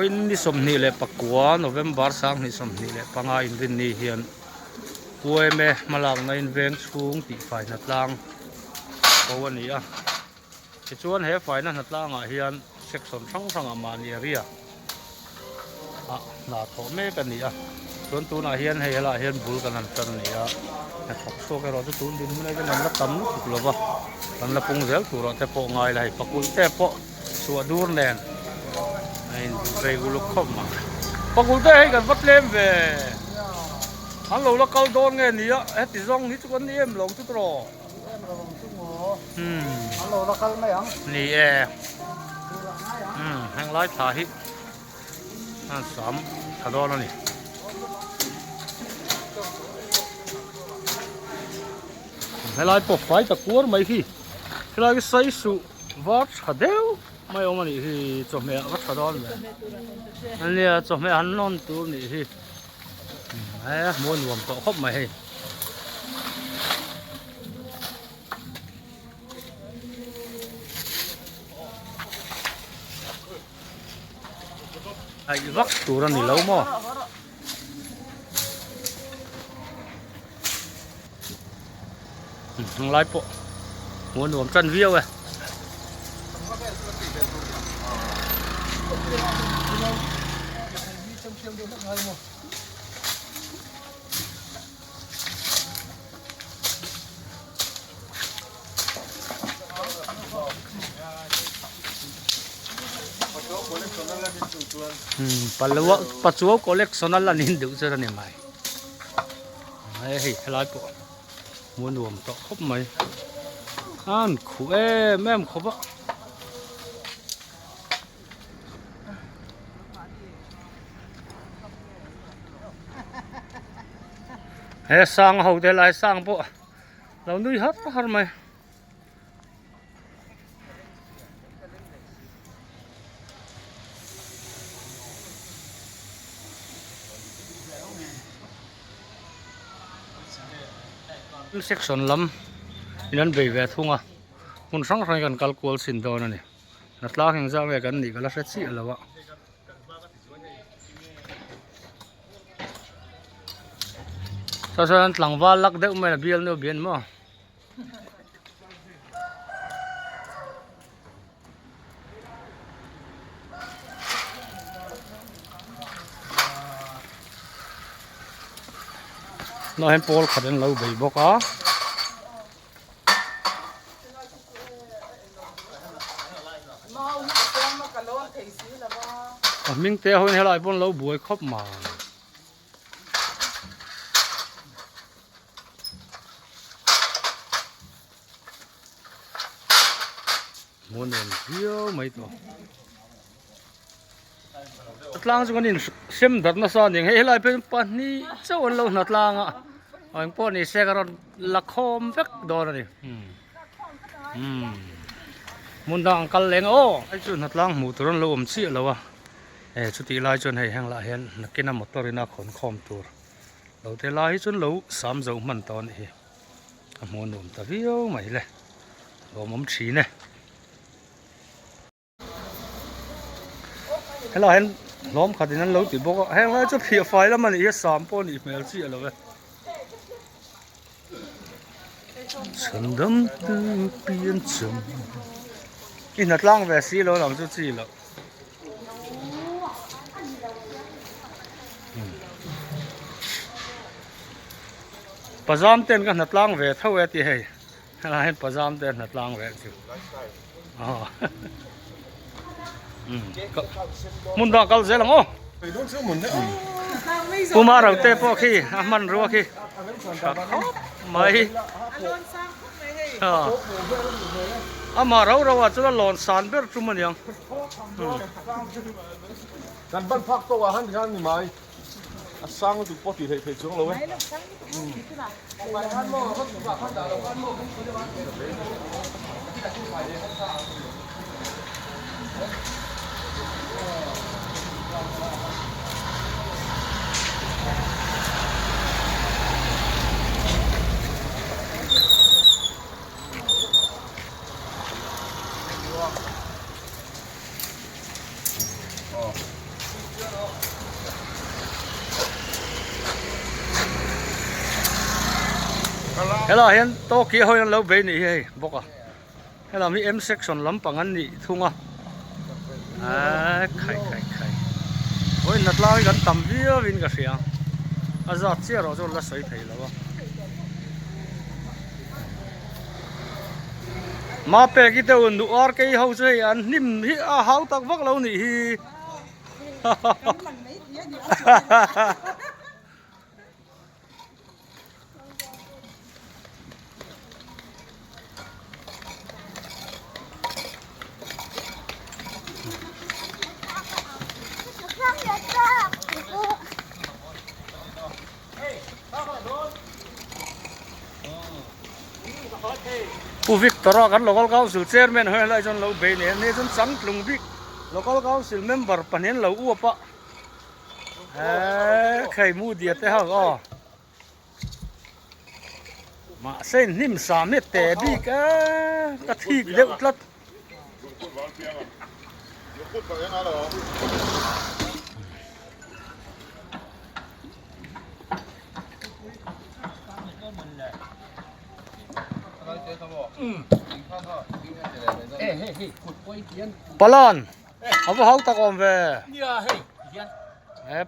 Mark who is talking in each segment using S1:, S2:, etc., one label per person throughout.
S1: อินนี่สมนี่เลยปักกัวโนเวมบาร์สังนี่สมนี่เลยปังอินดินนี่เฮียนป่วยแม่มาหลังในเวงสูงตีไฟนัดล่างเพราะวันนี้จะชวนให้ไฟนัดล่างเฮียนเซ็กซ์ช่างมาเนียเรียหน้าโถแม่กันนี่ส่วนตัวเฮียนให้ละเฮียนบุลกันนั่นกันนี่แต่ขอบโซ่กันเราจะตูนดินไม่ได้กันนั่นละตั้มถูกหรือเปล่านั่นละปงเซลตัวเราแต่พอง่ายเลยปักกุลแต่พอสัวดูร์แลนไอ้เรื่องกุลคมมาปักกุลแต่ให้กันวัดเล่มเว่ฮัลโหลแล้วเขาโดนไงนี่ติดซองนี่ทุกคนนี่ลงทุกรอ
S2: ฮัลโหลแล้วเขาไม่ยัง
S1: นี่แห่งร้อยถ่ายนั่นสามขดอนนี่ให้ลายปกไฟตะกัวไม่ขี้ให้ลายใส่สุวัดขดเดียวไม่เอามานี่ที่จบเมียวัดขดอนเลยอันนี้จบเมียอันนอนตัวนี่ที่ม้วนรวมต่อครบไหมไอ้วักตัวนี่เล่ามั้งลายปะม้วนรวมจันเวียวปัจจุบันคอลเลกชันนั่นนินดูจะนั่นไหมไอ้ลายปะม้วนรวมต่อครบไหมอันคู่แม่มครบสร้างเขาได้หลายสร้างปะเราดูฮัทไหมเซ็กชันลำนั่นไปแวะทุ่งมันสั่งให้กันกัลกอลสินโดนนี่นัดลากยังจะแวะกันนี่ก็ละเสร็จสิแล้วถ้าฉะนั้นหลังว่าลักเด็กไม่ละเบี้ยเนื้อเบี้ยมั้งเราเห็นโพลขัดกันเราใบบอกมิงเตะเขาเนี่ยเราไอ้พวกเราบวยครบมาม้วนเดินเที่ยวไม่ต่อนัดล่างจังนี่เชื่อมดัดมาสอนอย่างให้เราเป็นปันนี่เจ้าวันเรานัดล่างอันพวกนี้เสกรอนละครเฟกโดนนี่มุนดังกัลเลงไอ้จุดนัดล่างหมูตัวนั้นเราเชี่ยแล้วชุดที่ลายจนให้แห้งละเห็นนักกินน้ำมอเตอร์น่าขนคอมตัวเราแต่ลายจนเราสามเจ้ามันตอนนี้หมูหนุ่มตะวิวไม่เลยเราหม่อมชีเนี่ยให้เราเห็นล้อมขัดนั้นเราติดบอกว่าแห้งแล้วจะเพียไฟแล้วมันอีก3 ปอนด์อีกไม่เอาเชี่ยแล้วฉันดำตื้อเปลี่ยนจมอีนัดล่างแบบสีเราหลังจะจีแล้วปะจามเต้นกันนัดล่างเวทเท่าเวทีให้เราเห็นปะจามเต้นนัดล่างเวทอยู่มุนดอกกัลเซลังปูมาเราเตะพวกขี้มันรัวขี้ไม่มาเราว่าจะหลอนสารเบิดจุมันยัง
S2: กันบ้านพักตัวหันที่นั่นนี่ไหมสร้างจุดปอดที่เทช่วงเราไหม
S1: Hello hian to ki hoi an lo be ni hei boka hello mi M section lam pangan ni thunga khai hoi natlang kan tam via win ka sia azat chia ro zo la soi thei lawa ma pe ki te un du ar ke ho sei an nim hi a hau tak vak lo ni hi Pu Victor kan local council chairman hoi lai jon lo be ne ne jon sang tlung bik local council member panen lo u pa khai mu dia te ha o ma sen nim sa me te bi ka thik de tlat Palan abu hau ta kom ve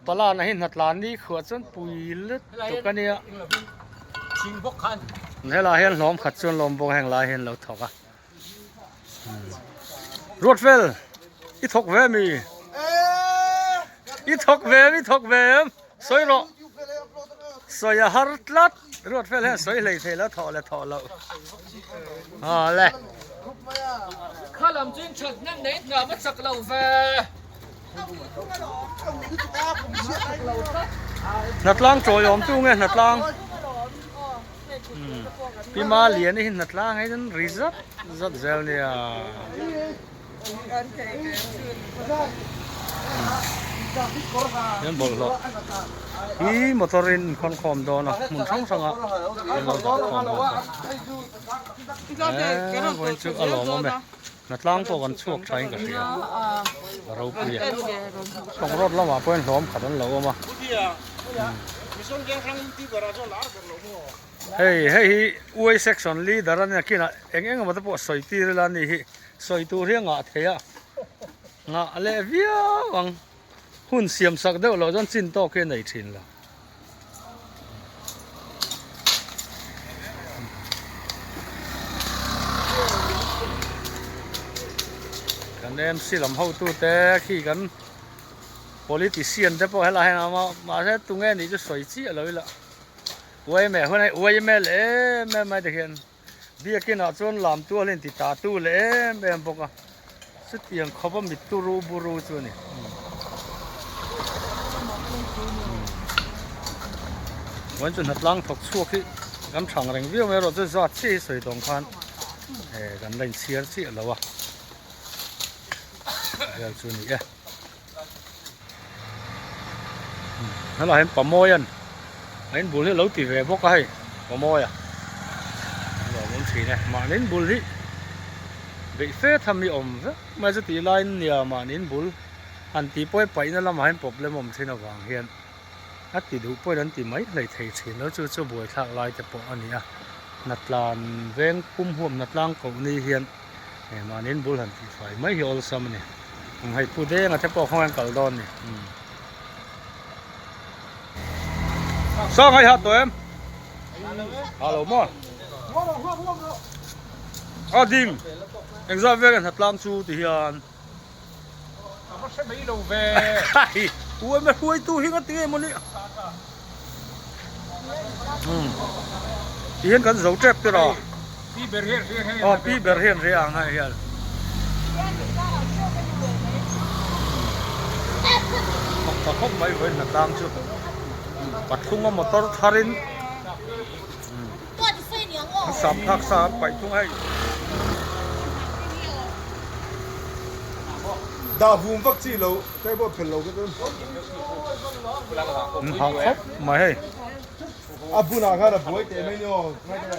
S1: palan hin hatlan ni khwa chon puilet to kania
S2: ching bok khan
S1: hela hen lom khat chon lom bok heng la hen lo thoka Roadwell I thok ve mi I thok ve soi ro soi har tlat Roadwell he soi lei thela tho lo le
S2: kha lam chin chak nang nei nga ma chak lo ve
S1: natlang troi om tu nge natlang pi ma lian ni natlang ai jan reserve zat zel ni a yan bol lo hi motorin kon khom do na mun sang sanga voi chu alo mo me natlang po kan chuak thain ka sia ro pu ya song rod la ma poin hlom khadan lo ma hey uai section leader an kina eng ma ta po soi ti la ni hi soi tu ria nga theya nga le via wang hun siam sak deuh lo jon chin to ke nei thin la kan em silam ho tu te khi kan politician te po hela hena ma se tu nge ni chu soi chi lo la uai me honai uai me le me mai de hian bia kina chon lam tu len ti ta tu le em boka sutiang khoba mit tu ru buru chu niวันจุนหัดล้างถกชั่วขี้กันช่างแรงวิวไม่รอจะจัดชี้สวยตรงคันกันเล่นเชียร์ชี้แล้ววะเดี๋ยวจุนนี่นั่นเราเห็นปะโมยันเห็นบุญที่เราตีเรือพวกไก่ปะโมยเดี๋ยวผมชี้เนี่ยมาเน้นบุญที่เบฟทำมีอมซะไม่จะตีไลน์เนี่ยมาเน้นบุญอันตีป่วยไปนั่นเรามาเห็นปบเลยผมเช่นวางเฮียนนัดติดูป่วยนั้นติไม่เลยเทเชนแล้วจู่ๆบวยทักลายจะปออันนี้นัดลานเวงคุ้มห่วมนัดล่างของนี่เฮียนมาเน้นบุญหันตีไฟไม่เหี่ยวซ้ำนี่ให้ผู้เด้งจะปอห้องกัลดอนนี่สร้างให้หัดตัวเอ็มฮัลโหลมั่วดิ่งเอ็งจะเวงนัดล่างจู่ที่เฮียน
S2: ใช่ไหมเราเว
S1: หวยไม่หวยตู้หิ้งตีมันนี่ที่เห็นกันเราเจ็บตัวเรา
S2: พี่เบอร์เฮีย
S1: พี่เบอร์เฮียเรียงให้เฮียตะคบไม่เว้นหน้าต่างจู่ปัดทุ่งก็มอเตอร์ทารินสับทักษะไปทุ่งให้
S2: ดาวูมฟักซี่เราได้บ่เป็นเราก็ต้อง
S1: หางครบไม่ให้
S2: อาบุญอาคาระบวยแต่ไม่ยอมไม่ได้